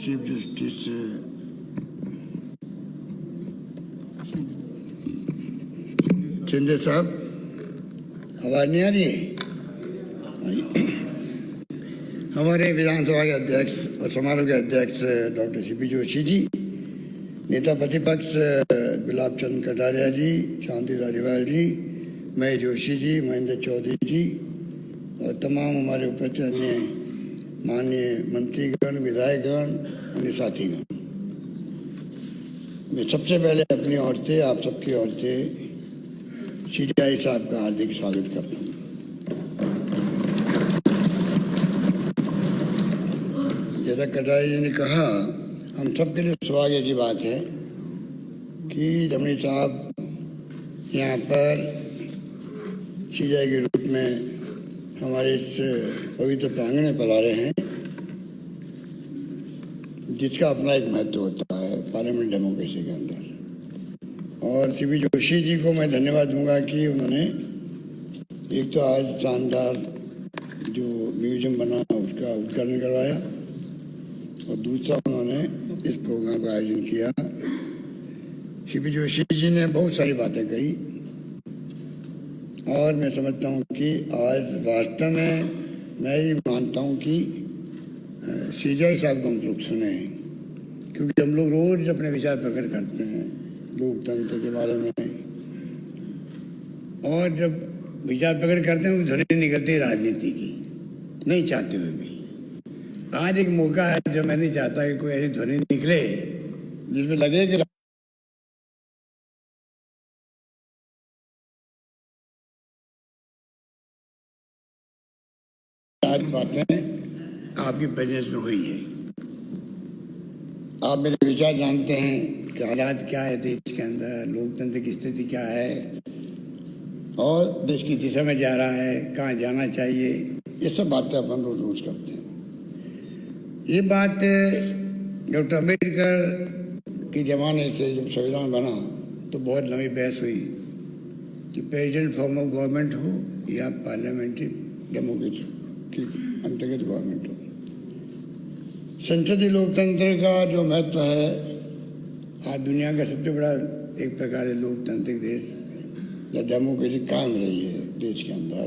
Chief justice Shinde साहब, आवाज नहीं आ रही है? हमारे विधानसभा के अध्यक्ष और समारोह के अध्यक्ष डॉक्टर सीपी जोशी जी, नेता प्रतिपक्ष गुलाब चंद कटारिया जी, शांति धारीवाल जी, महेश जोशी जी, महेंद्र चौधरी जी और तमाम हमारे उपस्थित अन्य माननीय मंत्रीगण, विधायकगण, अन्य साथीगण, मैं सबसे पहले अपनी ओर से, आप सबकी ओर से सीबीआई साहब का हार्दिक स्वागत करता हूँ। जैसा कटारिया जी ने कहा, हम सबके लिए सौभाग्य की बात है कि रमणी साहब यहाँ पर सीबीआई के रूप में हमारे इस पवित्र प्रांगण में पधारे हैं, जिसका अपना एक महत्व होता है पार्लियामेंट डेमोक्रेसी के अंदर। और सीपी जोशी जी को मैं धन्यवाद दूंगा कि उन्होंने एक तो आज शानदार जो म्यूजियम बना उसका उद्घाटन करवाया और दूसरा उन्होंने इस प्रोग्राम का आयोजन किया। सीपी जोशी जी ने बहुत सारी बातें कही और मैं समझता हूँ कि आज वास्तव में मैं ये मानता हूँ कि सीबीआई साहब को हम लोग सुने हैं, क्योंकि हम लोग रोज अपने विचार प्रकट करते हैं लोकतंत्र के बारे में, और जब विचार प्रकट करते हैं तो ध्वनि निकलती है राजनीति की, नहीं चाहते हुए भी। आज एक मौका है जब मैं नहीं चाहता कि कोई ऐसी ध्वनि निकले जिसमें लगे कि आज बातें आपकी प्रेजेंस में हुई है। आप मेरे विचार जानते हैं कि हालात क्या है देश के अंदर, लोकतंत्र की स्थिति क्या है और देश की दिशा में जा रहा है, कहाँ जाना चाहिए, ये सब बातें अपन रोज करते हैं। ये बात डॉक्टर अम्बेडकर के ज़माने से जब संविधान बना तो बहुत लंबी बहस हुई कि प्रेसिडेंट फॉर्म ऑफ गवर्नमेंट हो या पार्लियामेंट्री डेमोक्रेसी की अंतर्गत गवर्नमेंट हो। संसदीय लोकतंत्र का जो महत्व है, आज दुनिया का सबसे बड़ा एक प्रकार से लोकतांत्रिक देश या डेमोक्रेसी कायम रही है देश के अंदर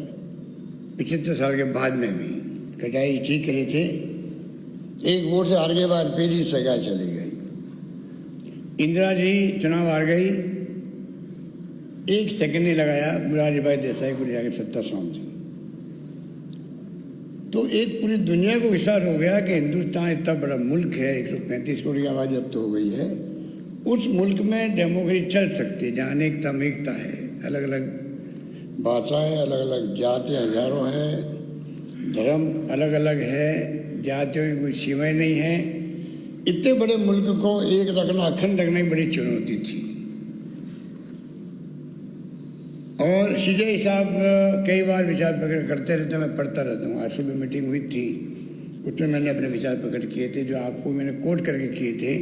75 साल के बाद में भी। कटाई ठीक करे थे, एक वोट से हार के बाद फिर ही सरकार चली गई। इंदिरा जी चुनाव हार गई, एक सेकंड नहीं लगाया, मुरारी भाई देसाई को जाकर सत्ता सौंप दी। तो एक पूरी दुनिया को विश्वास हो गया कि हिंदुस्तान इतना बड़ा मुल्क है, 135 करोड़ की आबादी अब तो हो गई है, उस मुल्क में डेमोक्रेसी चल सकती है जहाँ अनेकता में एकता है, अलग अलग भाषाएं, अलग अलग जातियाँ हजारों हैं, धर्म अलग अलग है, जातियों की कोई सीमाएं नहीं है। इतने बड़े मुल्क को एक रखना, अखंड रखना ही बड़ी चुनौती थी। और सीबीआई साहब कई बार विचार प्रकट करते रहते, मैं पढ़ता रहता हूँ। आज सुबह मीटिंग हुई थी, उसमें मैंने अपने विचार प्रकट किए थे, जो आपको मैंने कोट करके किए थे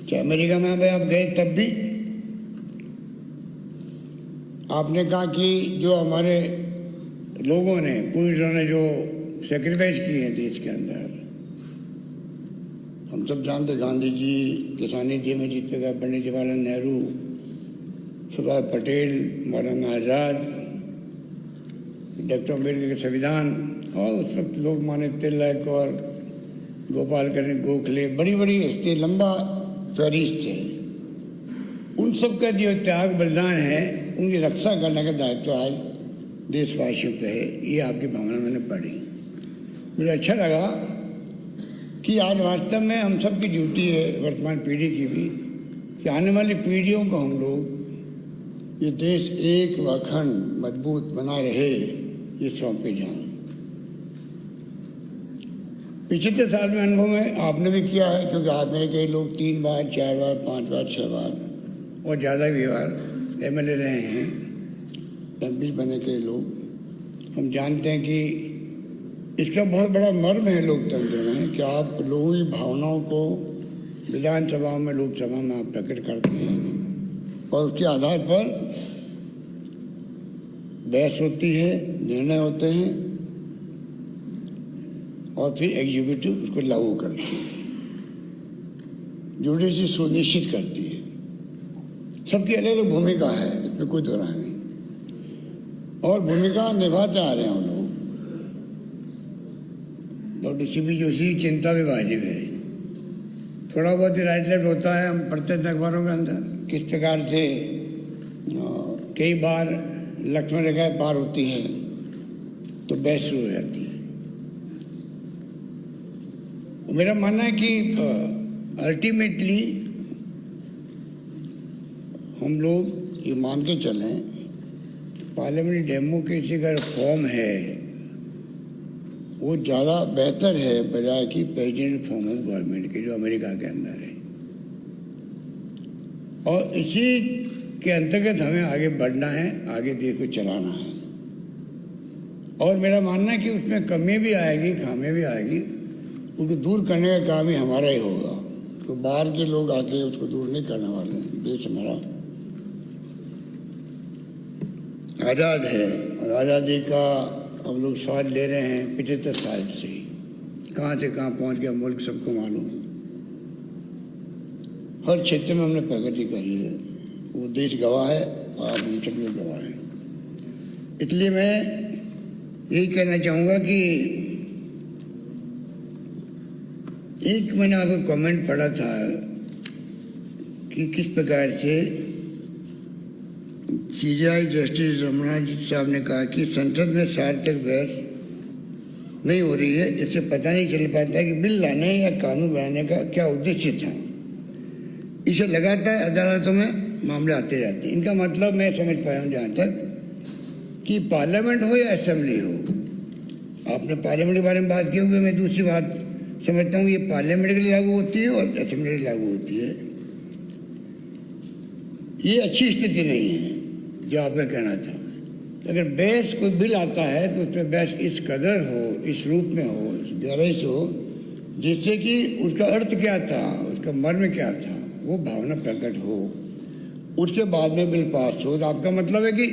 कि अमेरिका में भाई आप गए तब भी आपने कहा कि जो हमारे लोगों ने, पुरुषों ने जो सेक्रीफाइस किए हैं देश के अंदर, हम सब जानते, गांधी जी, किसानी जी में जीत पे गए, पंडित जवाहरलाल नेहरू, सरदार पटेल, मौलाना आज़ाद, डॉक्टर अम्बेडकर के संविधान, और उस वक्त लोकमान्य तिलक और गोपाल कृष्ण गोखले, बड़ी बड़ी हस्ती, लंबा फहरिस्त है। उन सब का जो त्याग बलिदान है, उनकी रक्षा करने का दायित्व आज देशवासियों पे है। ये आपकी भावना मैंने पढ़ी, मुझे अच्छा लगा कि आज वास्तव में हम सब की ड्यूटी है, वर्तमान पीढ़ी की भी, कि आने वाली पीढ़ियों को हम लोग ये देश एक व अखंड मजबूत बना रहे, ये सौंपे जाएं। पिछले साल में अनुभव में आपने भी किया है, क्योंकि आप मेरे कई लोग 3 बार, 4 बार, 5 बार, 6 बार और ज़्यादा भी बार MLA रहे हैं, MP बने कई लोग। हम जानते हैं कि इसका बहुत बड़ा मर्म है लोकतंत्र में कि आप लोगों की भावनाओं को विधानसभा में, लोकसभा में आप प्रकट करते हैं और उसके आधार पर बहस होती है, निर्णय होते हैं और फिर एग्जीक्यूटिव उसको लागू करती है। जुडिशरी सुनिश्चित करती है। सबकी अलग अलग भूमिका है, इसमें कोई दो राय नहीं, और भूमिका निभाते आ रहे हैं हम लोग। डॉक्टर सीपी जोशी की चिंता भी वाजिब है। थोड़ा बहुत ही राइट लेफ्ट होता है, हम पढ़ते थे अखबारों के अंदर किस प्रकार से कई बार लक्ष्मण रेखा पार होती है तो बहस शुरू हो जाती है। मेरा मानना है कि अल्टीमेटली हम लोग ये मान के चलें, पार्लियामेंट्री डेमोक्रेसी का फॉर्म है वो ज़्यादा बेहतर है बजाय कि प्रेसिडेंट फॉर्म ऑफ गवर्नमेंट के जो अमेरिका के अंदर है। और इसी के अंतर्गत हमें आगे बढ़ना है, आगे देश को चलाना है। और मेरा मानना है कि उसमें कमियाँ भी आएगी, खामियाँ भी आएगी, उसको दूर करने का काम ही हमारा ही होगा। तो बाहर के लोग आके उसको दूर नहीं करने वाले हैं। देश हमारा आज़ाद है और आज़ादी का हम लोग स्वाद ले रहे हैं 75 साल से। कहाँ से कहाँ पहुँच गया मुल्क सबको मालूम है। हर क्षेत्र में हमने प्रगति करी है, वो देश गवाह है और हम सब लोग गवाह हैं। इसलिए मैं यही कहना चाहूँगा कि एक मैंने आपको कमेंट पढ़ा था कि किस प्रकार से सीबीआई जस्टिस रमना जी साहब ने कहा कि संसद में सार्थक बहस नहीं हो रही है, इससे पता नहीं चल पाता कि बिल लाने या कानून बनाने का क्या उद्देश्य था। इसे लगातार अदालतों में मामले आते रहते हैं। इनका मतलब मैं समझ पाया हूँ जहाँ तक कि पार्लियामेंट हो या असेंबली हो, आपने पार्लियामेंट के बारे में बात की होगी, मैं दूसरी बात समझता हूँ ये पार्लियामेंट के लिए लागू होती है और असेंबली के लिए लागू होती है। ये अच्छी स्थिति नहीं है जो आपका कहना था। अगर बहस कोई बिल आता है तो उसमें बहस इस कदर हो, इस रूप में हो, इस गहराई से हो, जिससे कि उसका अर्थ क्या था, उसका मर्म क्या था, वो भावना प्रकट हो, उसके बाद में बिल पास हो। तो आपका मतलब है कि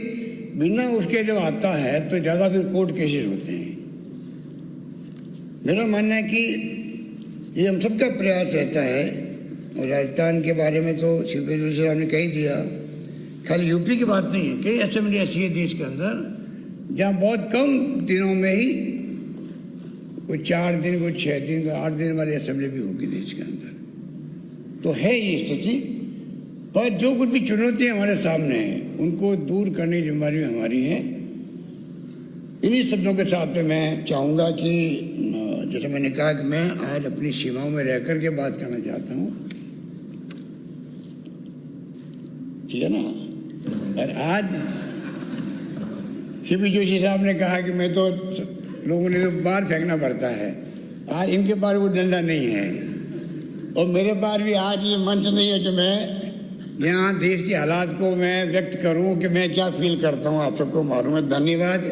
बिना उसके जो आता है तो ज़्यादा फिर कोर्ट केसेस होते हैं। मेरा मानना है कि ये हम सबका प्रयास रहता है। और राजस्थान के बारे में तो सीपी जोशी साहब ने कह दिया, खाली यूपी की बात नहीं है, कई असेंबली ऐसी है देश के अंदर जहाँ बहुत कम दिनों में ही कोई 4 दिन, कोई 6 दिन, कोई 8 दिन वाली असेंबली भी होगी देश के अंदर। तो है ये स्थिति। और जो कुछ भी चुनौतियाँ हमारे सामने हैं उनको दूर करने की जिम्मेदारी हमारी है। इन्हीं शब्दों के साथ में मैं चाहूँगा कि जैसे मैंने कहा कि मैं आज अपनी सीमाओं में रह कर के बात करना चाहता हूँ, ठीक है ना। और आज सीपी जोशी साहब ने कहा कि मैं तो लोगों ने बाहर फेंकना पड़ता है, आज इनके पास वो डंडा नहीं है और मेरे पास भी आज ये मंच नहीं है कि मैं यहाँ देश के हालात को मैं व्यक्त करूँ कि मैं क्या फील करता हूँ। आप सबको मालूम है। धन्यवाद।